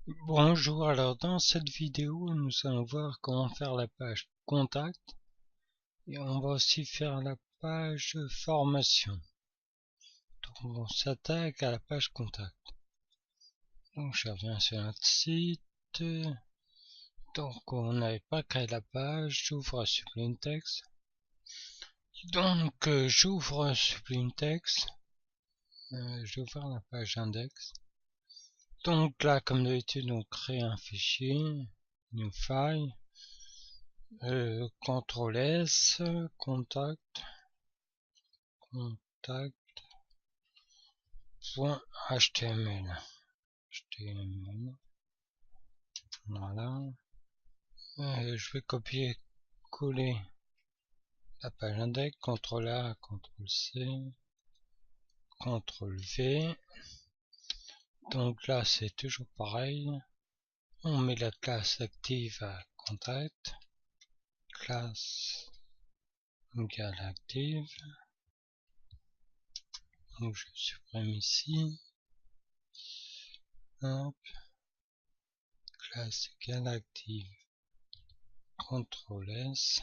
Bonjour, alors dans cette vidéo nous allons voir comment faire la page contact et on va aussi faire la page formation. Donc on s'attaque à la page contact. Donc je reviens sur notre site. Donc on n'avait pas créé la page, j'ouvre Sublime Text. Donc j'ouvre Sublime Text. J'ouvre la page index. Donc là comme d'habitude on crée un fichier, new file. CTRL S, contact, .html, voilà. Je vais copier, coller la page index, CTRL A, CTRL C, CTRL V. Donc là c'est toujours pareil. On met la classe active à contact, classe égale active. Donc je supprime ici. Hop. Classe égale active. CTRL S.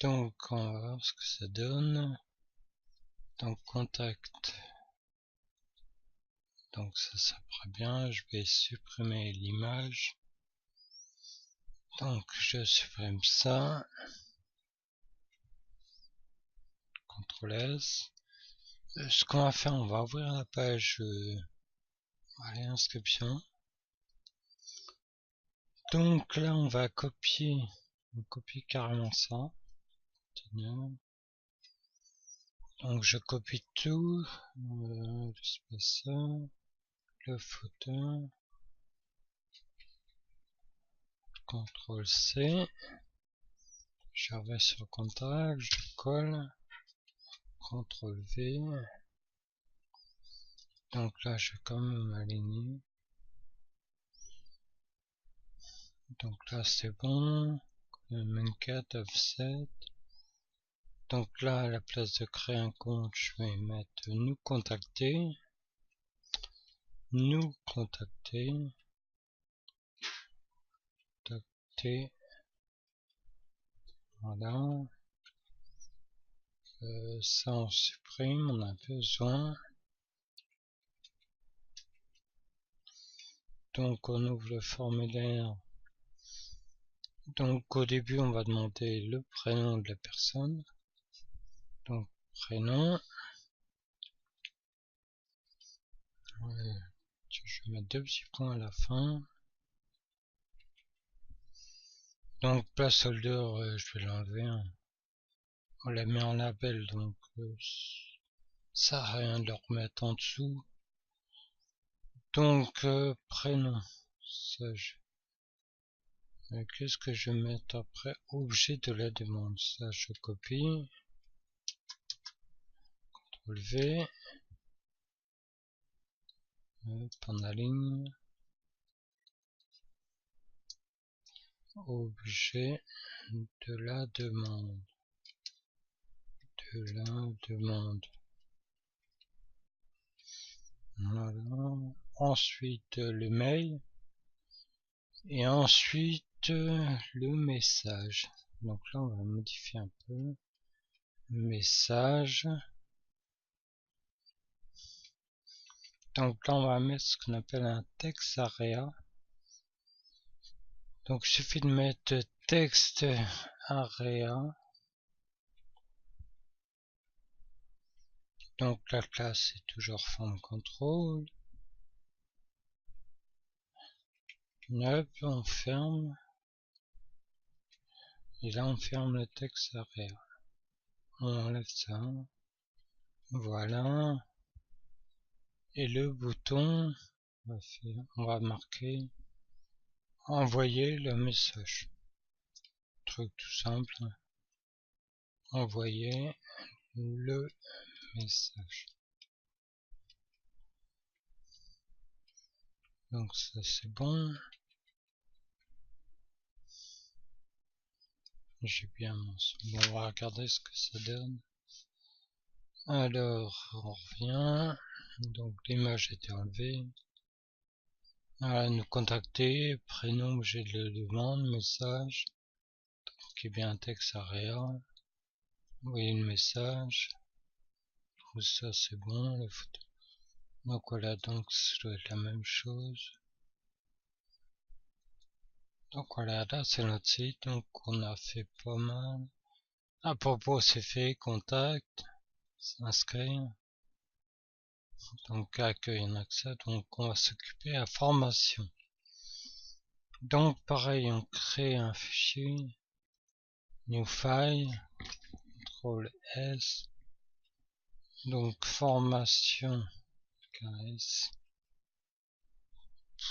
Donc on va voir ce que ça donne. Donc contact. Donc ça paraît bien. Je vais supprimer l'image. Donc je supprime ça. CTRL S. Ce qu'on va faire, on va ouvrir la page allez, inscription. Donc là on va copier carrément ça. Donc je copie tout, le spaceur, le footer, CTRL C, je reviens sur contact, je colle, CTRL V, donc là je vais quand même m'aligner, donc là c'est bon, Mencat offset, donc là à la place de créer un compte je vais mettre nous contacter, voilà. Ça on supprime, on a besoin. Donc on ouvre le formulaire. Donc au début on va demander le prénom de la personne. Donc prénom. Je vais mettre deux petits points à la fin. Donc placeholder, je vais l'enlever. On la met en label, donc ça sert à rien de le remettre en dessous. Donc prénom. Qu'est-ce que je vais mettre après? Objet de la demande. Ça je copie. CTRL V. En la ligne. Objet de la demande. Voilà. Ensuite le mail et ensuite le message. Donc là on va modifier un peu. Message. Donc là on va mettre ce qu'on appelle un text area. Donc il suffit de mettre text area. Donc la classe est toujours forme contrôle. Hop, on ferme. Et là on ferme le text area. On enlève ça. Voilà. Et le bouton, on va marquer envoyer le message. Truc tout simple. Envoyer le message. Donc ça c'est bon. J'ai bien mon son. Bon, on va regarder ce que ça donne. Alors on revient. Donc l'image était enlevée. Nous contacter, prénom, objet de demande, message, qui est bien un texte area, envoyer le message, tout ça c'est bon, les photos. Donc voilà, donc ça doit être la même chose. Donc voilà, là c'est notre site, donc on a fait pas mal. À propos, c'est fait, contact, s'inscrire. Donc accueil en accès, donc on va s'occuper à formation. Donc pareil, on crée un fichier, new file, CTRL S, donc formation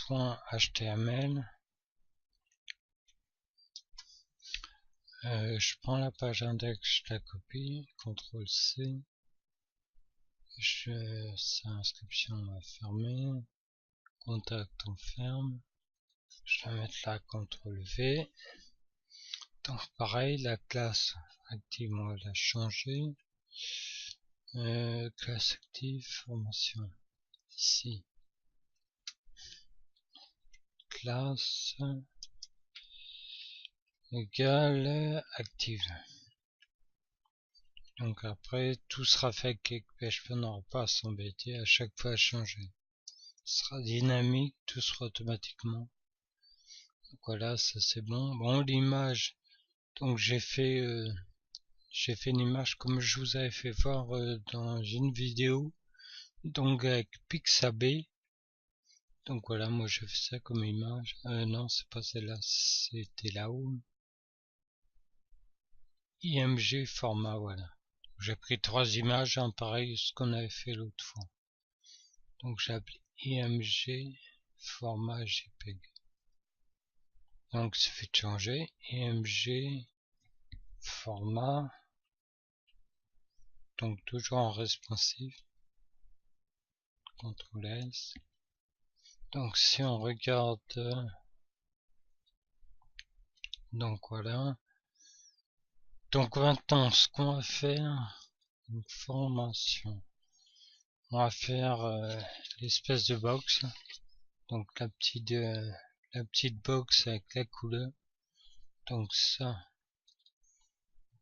.html. Je prends la page index, je la copie, CTRL C, sa inscription va fermer, contact on ferme, je vais mettre là CTRL V. Donc pareil, la classe active on va la changer, classe active formation, ici classe égale active. Donc après tout sera fait avec PHP, on n'aura pas à s'embêter à chaque fois à changer. Ce sera dynamique, tout sera automatiquement. Donc voilà, ça c'est bon. Bon, l'image, donc j'ai fait une image comme je vous avais fait voir dans une vidéo, donc avec Pixabay. Donc voilà, moi j'ai fait ça comme image. Non, c'est pas celle-là, c'était là-haut. IMG format, voilà. J'ai pris 3 images, hein, pareil ce qu'on avait fait l'autre fois. Donc j'ai appelé IMG format JPEG. Donc ça fait changer IMG format, donc toujours en responsive, CTRL S. Donc si on regarde, donc voilà. Donc maintenant ce qu'on va faire, une formation, on va faire l'espèce de box, donc la petite box avec la couleur. Donc ça,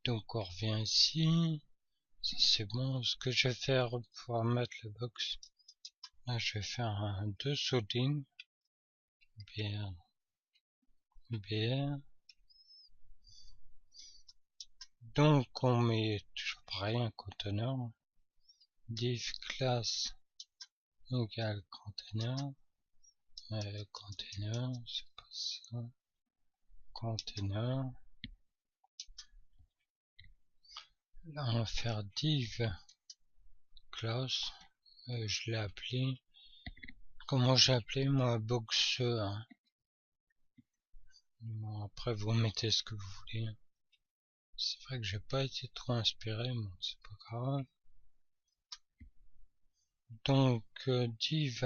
donc on revient ici, ça c'est bon. Ce que je vais faire pour mettre la box, là je vais faire un 2 solding, BR, BR. Donc on met toujours pareil un conteneur, div class égale container, container, c'est pas ça, container. Là on va faire div class, je l'ai appelé, comment j'ai appelé moi, box 1. Bon, après vous mettez ce que vous voulez. C'est vrai que j'ai pas été trop inspiré, mais c'est pas grave. Donc div,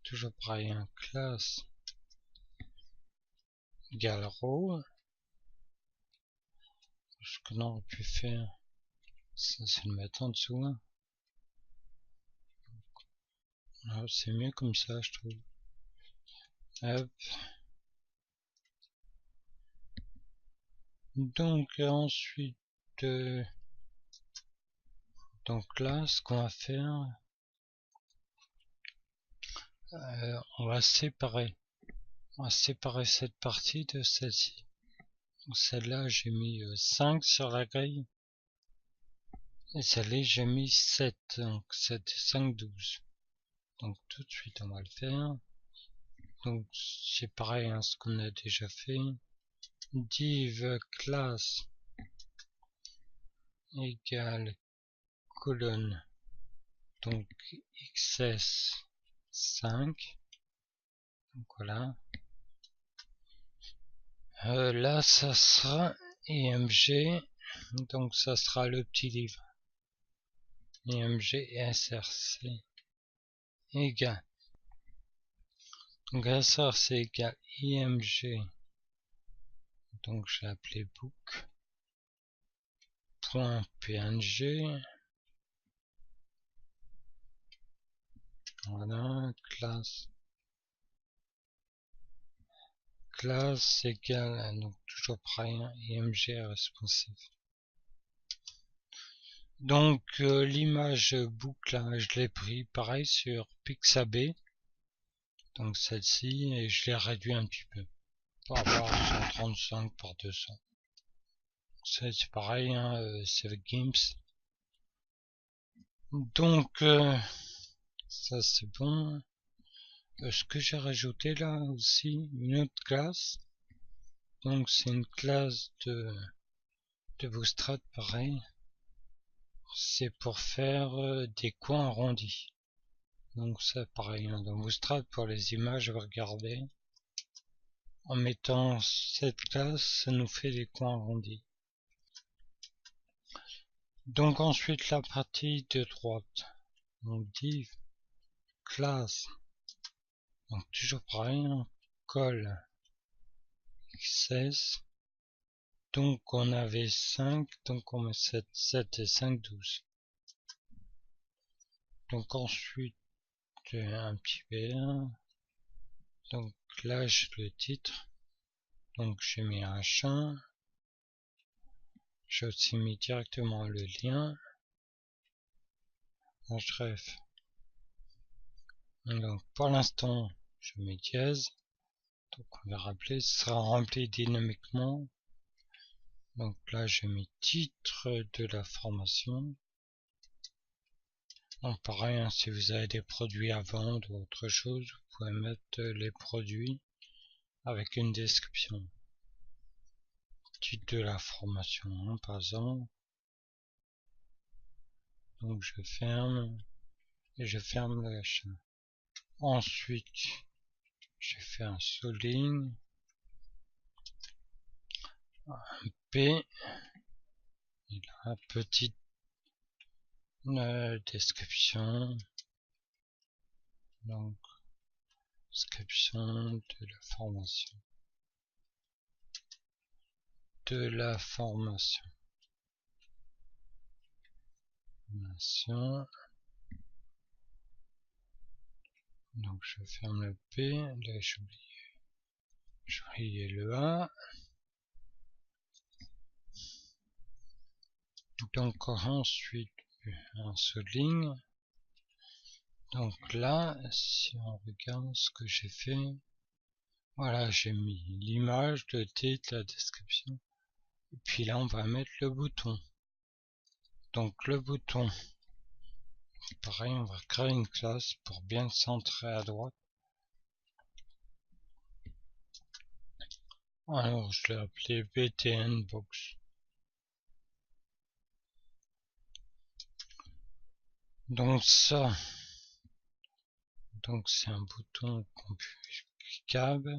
toujours pareil, un classe égale row. Ce que l'on aurait pu faire, ça c'est le mettre en dessous. Ah, c'est mieux comme ça, je trouve. Hop. Donc ensuite, donc là, ce qu'on va faire, on va séparer cette partie de celle-ci. Donc celle-là, j'ai mis 5 sur la grille. Et celle-là, j'ai mis 7. Donc 7, 5, 12. Donc tout de suite, on va le faire. Donc c'est pareil, hein, ce qu'on a déjà fait. Div class égale colonne, donc XS 5. Donc voilà. Là, ça sera IMG, donc ça sera le petit livre. IMG SRC égale. Donc SRC égale IMG. Donc j'ai appelé book.png. Voilà, classe classe égale, donc toujours pareil, img responsive. Donc l'image boucle, je l'ai pris pareil sur Pixabay, donc celle-ci, et je l'ai réduit un petit peu pour avoir 135 par 200. C'est pareil, hein, c'est avec GIMP. Donc ça c'est bon. Ce que j'ai rajouté là aussi, une autre classe. Donc c'est une classe de Bootstrap pareil. C'est pour faire des coins arrondis. Donc ça pareil, hein, dans Bootstrap pour les images, vous regardez. En mettant cette classe, ça nous fait des coins arrondis. Donc ensuite la partie de droite. Donc div classe. Donc toujours pareil, hein, col XS. Donc on avait 5, donc on met 7, 7 et 5, 12. Donc ensuite un petit B1. Donc là j'ai le titre. Donc j'ai mis H1. J'ai aussi mis directement le lien. Href. Donc pour l'instant je mets dièse. Donc on va rappeler, ce sera rempli dynamiquement. Donc là j'ai mis titre de la formation. Donc pareil, hein, si vous avez des produits à vendre ou autre chose, vous pouvez mettre les produits avec une description. Titre de la formation, hein, par exemple. Donc je ferme et je ferme le H1. Ensuite, je fais un souligne, un P, et là, petite description. Donc description de la formation. Donc je ferme le P, là j'ai oublié le A. Donc ensuite un souligne. Donc là, si on regarde ce que j'ai fait, voilà, j'ai mis l'image, le titre, la description. Et puis là, on va mettre le bouton. Donc le bouton, pareil, on va créer une classe pour bien centrer à droite. Alors, je l'ai appelé btn box. Donc ça, donc c'est un bouton cliquable.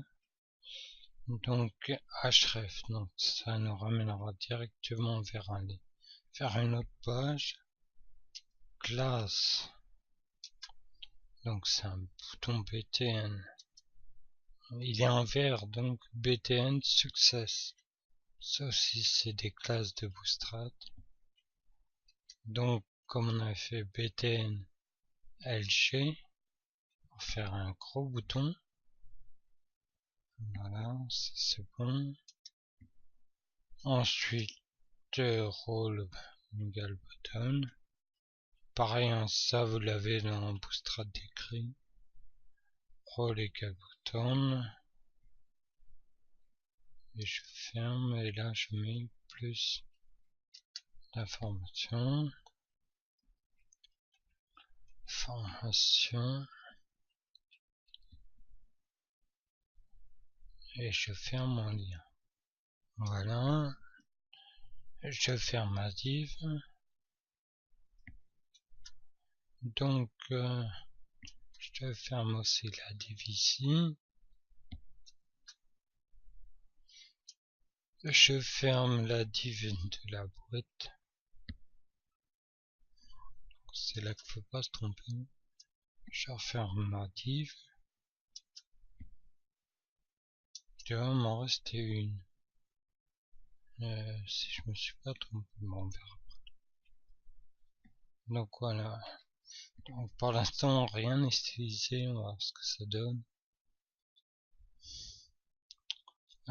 Donc href, donc ça nous ramènera directement vers une autre page. Classe, donc c'est un bouton btn. Il est en vert, donc btn success. Ça aussi c'est des classes de Bootstrap. Donc comme on a fait btn lg, on va faire un gros bouton. Voilà, c'est bon. Ensuite rôle égale button. Pareil, hein, ça vous l'avez dans Bootstrap décrit. Rôle égale button. Et je ferme et là je mets plus d'informations. Formation. Et je ferme mon lien. Voilà. Je ferme ma div. Donc je ferme aussi la div ici. Je ferme la div de la boîte. C'est là qu'il ne faut pas se tromper. Je referme ma div. Il doit m'en rester une. Si je me suis pas trompé, bon, on verra. Donc voilà. Donc pour l'instant rien n'est stylisé, on va voir ce que ça donne.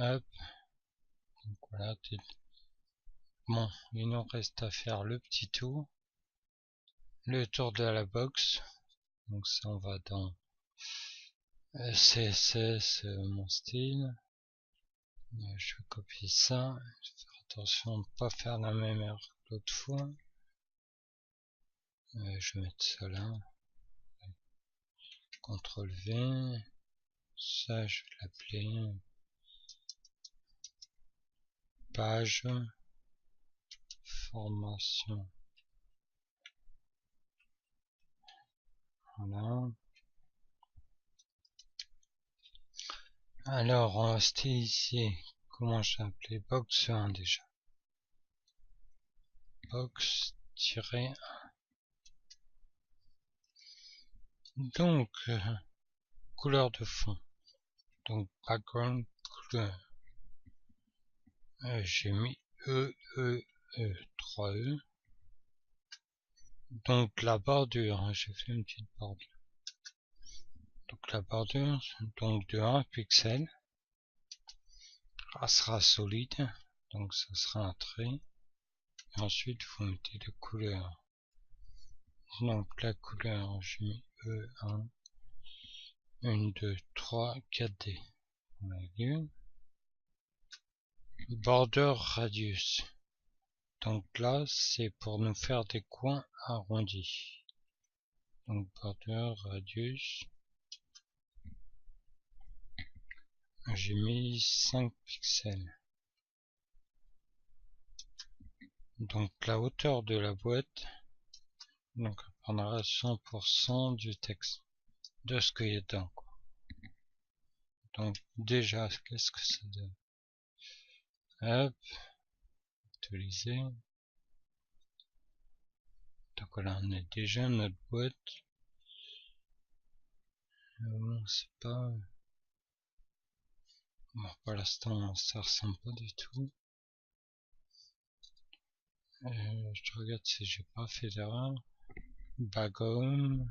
Hop, donc voilà. Bon, il nous reste à faire le petit tour, le tour de la box. Donc ça, on va dans CSS, mon style. Je vais copier ça. Je vais faire attention de ne pas faire la même erreur que l'autre fois. Je vais mettre ça là. CTRL V. Ça, je vais l'appeler page formation. Voilà. Alors, on va styliser. Comment j'ai appelé box 1 déjà? Box-1. Donc, couleur de fond. Donc, background couleur. J'ai mis 3E. Donc, la bordure, j'ai fait une petite bordure. Donc, la bordure, donc de 1 pixel. Ça sera solide. Donc, ça sera un trait. Et ensuite, vous mettez la couleur. Donc, la couleur, j'ai mis E1. 1, 2, 3, 4D. On a vu. Border radius. Donc là, c'est pour nous faire des coins arrondis. Donc border radius. J'ai mis 5 pixels. Donc la hauteur de la boîte, donc on prendra 100% du texte, de ce qu'il y a dedans, quoi. Donc déjà, qu'est-ce que ça donne? Hop, actualiser. Donc voilà, on a déjà notre boîte. Bon, c'est pas... Bon, pour l'instant, ça ressemble pas du tout. Je regarde si j'ai pas fait d'erreur. Background,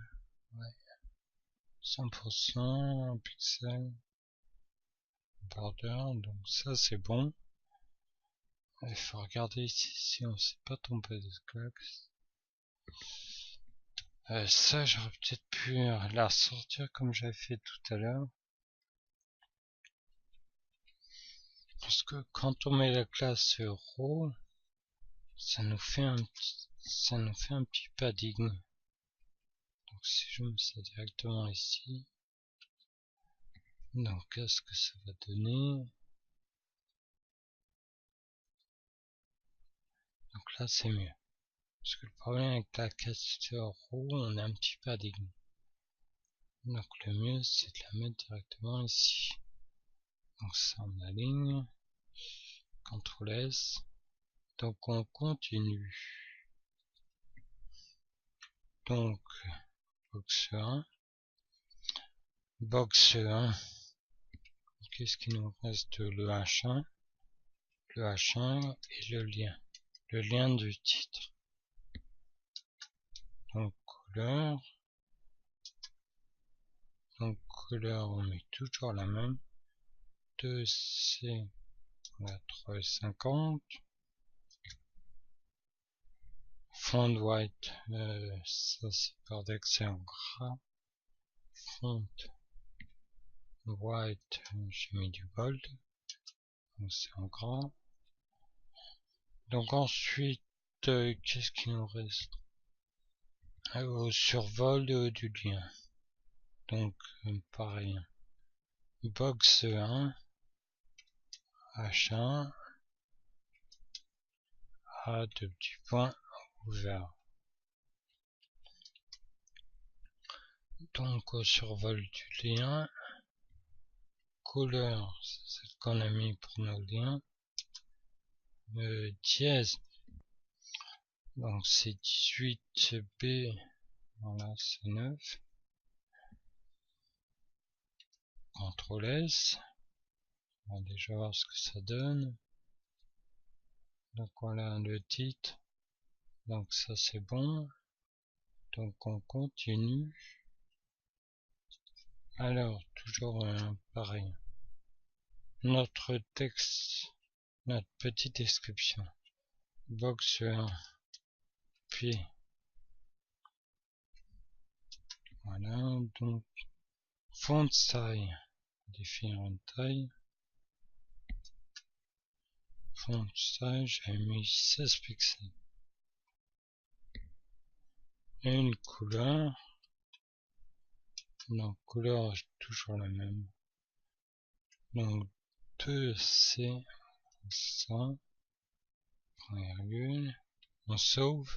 ouais. 100%, pixel, border, donc ça c'est bon. Il faut regarder ici si on s'est pas trompé de classe. Ça j'aurais peut-être pu la sortir comme j'avais fait tout à l'heure. Parce que quand on met la classe row, ça nous fait un petit padding. Donc si je mets ça directement ici, donc qu'est-ce que ça va donner? Donc là c'est mieux. Parce que le problème avec la cassure row, on a un petit padding. Donc le mieux c'est de la mettre directement ici. Donc ça on aligne. CTRL S. Donc on continue. Donc box 1. Box 1. Qu'est-ce qui nous reste? Le H1. Le H1 et le lien. Le lien du titre. Donc couleur. Donc couleur on met toujours la même. 2C. On a 350. Font white, ça c'est par d'accès en gras. Font white, j'ai mis du bold, donc c'est en gras. Donc ensuite, qu'est-ce qu'il nous reste? Au survol du lien. Donc pareil. Box 1, H1, A, deux petits points ouverts. Donc au survol du lien, couleur, c'est celle qu'on a mis pour nos liens. Dièse, donc c'est 18B, voilà c'est 9. CTRL S, on va déjà voir ce que ça donne. Donc voilà le titre, donc ça c'est bon. Donc on continue. Alors toujours pareil. notre texte, notre petite description. Box 1, puis voilà, donc font size, définir une taille. Font size, j'ai mis 16 pixels. Et une couleur, donc couleur toujours la même. Donc 2C 100, virgule, on sauve.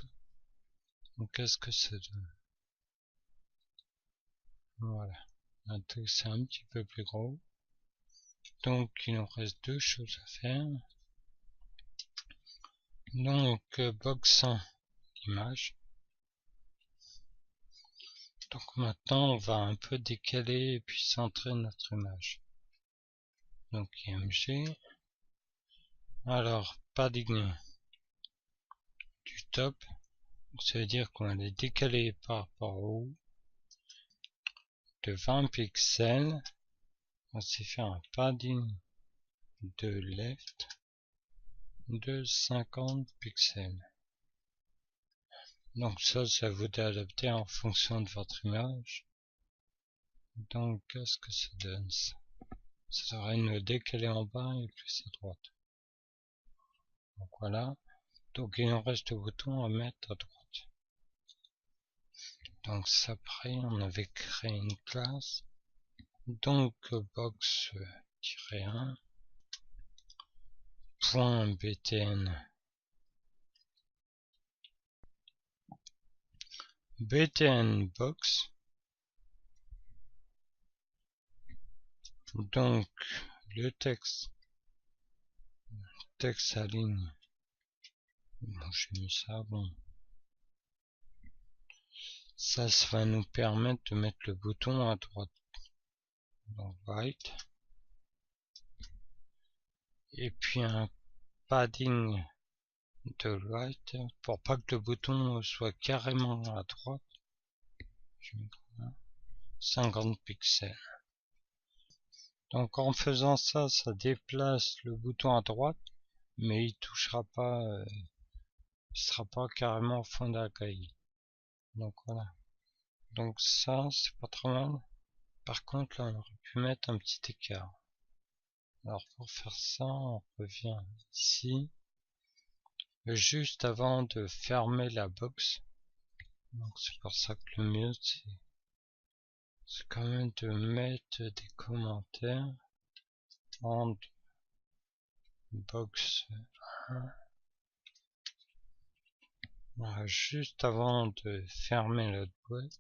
Donc qu'est-ce que ça donne? Voilà, un texte c'est un petit peu plus gros. Donc il nous reste deux choses à faire. Donc box 100 image. Donc maintenant on va un peu décaler et puis centrer notre image. Donc IMG. Alors padding du top. Ça veut dire qu'on va les décaler par rapport au haut de 20 pixels. On va se faire un padding de left de 50 pixels. Donc ça vous d'adapter en fonction de votre image. Donc qu'est-ce que ça donne ça? Ça devrait nous décaler en bas et plus à droite. Donc voilà. Donc il nous reste le bouton à mettre à droite. Donc ça après on avait créé une classe. Donc box-1 .btn box. Donc le texte à ligne, bon, j'ai mis ça, bon, ça va nous permettre de mettre le bouton à droite, donc right, et puis un padding de right pour pas que le bouton soit carrément à droite. Je mets 50 pixels. Donc en faisant ça, ça déplace le bouton à droite, mais il touchera pas, il sera pas carrément au fond de la grille. Donc voilà. Donc ça, c'est pas trop mal. Par contre, là, on aurait pu mettre un petit écart. Alors pour faire ça, on revient ici, juste avant de fermer la box. Donc c'est pour ça que le mieux, c'est quand même de mettre des commentaires en box 1. Voilà, juste avant de fermer notre boîte,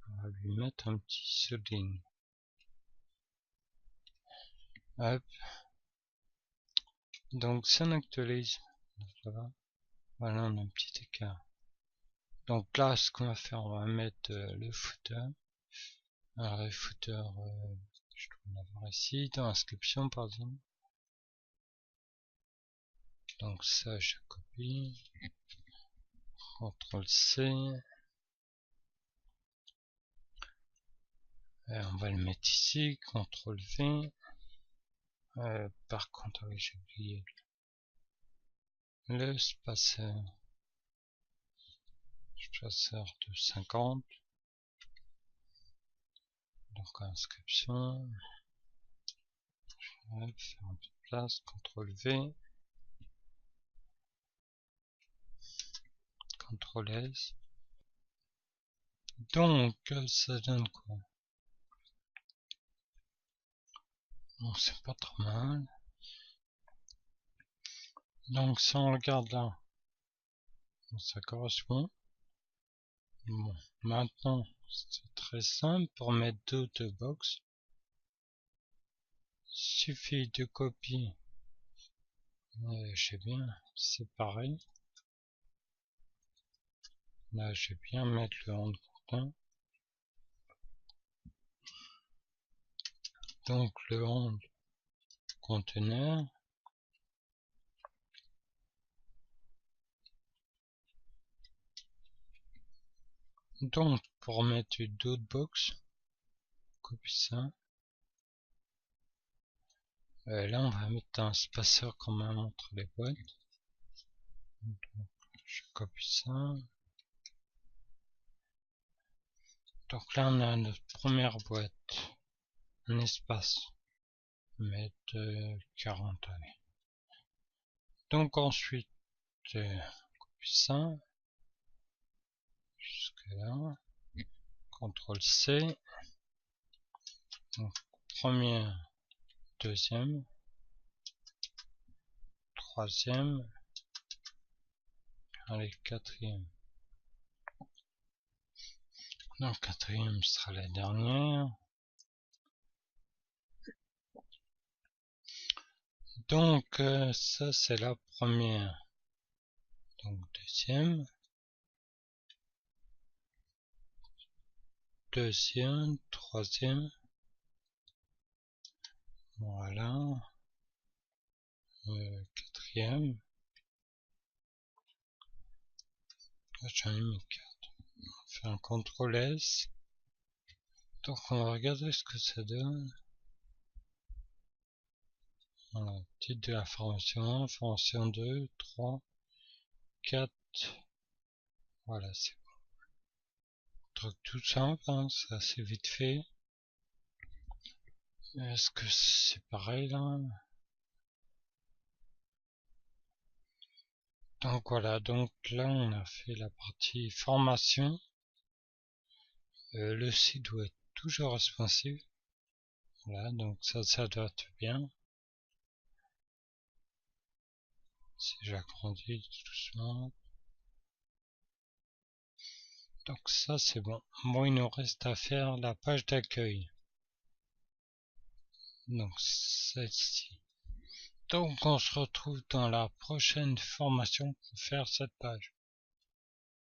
on va lui mettre un petit souligne. Hop. Donc ça n'actualise. Voilà, on a un petit écart. Donc là, ce qu'on va faire, on va mettre le footer. Alors le footer, je dois l'avoir ici, dans inscription par exemple. Donc ça, je copie. CTRL C. Et on va le mettre ici. CTRL V. Par contre, oui, j'ai oublié le spaceur. Spaceur de 50. Donc inscription. Je vais faire un peu de place. CTRL V. CTRL S. Donc ça donne quoi? Bon, c'est pas trop mal. Donc si on regarde là, ça correspond. Bon, maintenant c'est très simple pour mettre d'autres box. Suffit de copier. Je sais bien, c'est pareil. Là, je vais bien mettre le hand content. Donc le hand conteneur. Donc pour mettre d'autres box, copie ça. Là on va mettre un spaceur quand même entre les boîtes. Donc, je copie ça. Donc là on a notre première boîte, un espace, mettre 40 allez. Donc ensuite copie ça jusque là, CTRL C, donc première, deuxième, troisième, allez quatrième. Donc quatrième sera la dernière. Donc ça c'est la première. Donc deuxième, troisième. Voilà. Quatrième. J'en ai mis 4. On fait un CTRL S. Donc on va regarder ce que ça donne. Voilà, titre de la formation 1, formation 2, 3, 4. Voilà, c'est bon. Truc tout simple, hein, c'est assez vite fait. Est-ce que c'est pareil là? Donc voilà, donc là on a fait la partie formation. Le site doit être toujours responsive. Voilà, donc ça doit être bien. Si j'agrandis doucement. Donc ça c'est bon. Bon, il nous reste à faire la page d'accueil. Donc celle-ci. Donc on se retrouve dans la prochaine formation pour faire cette page.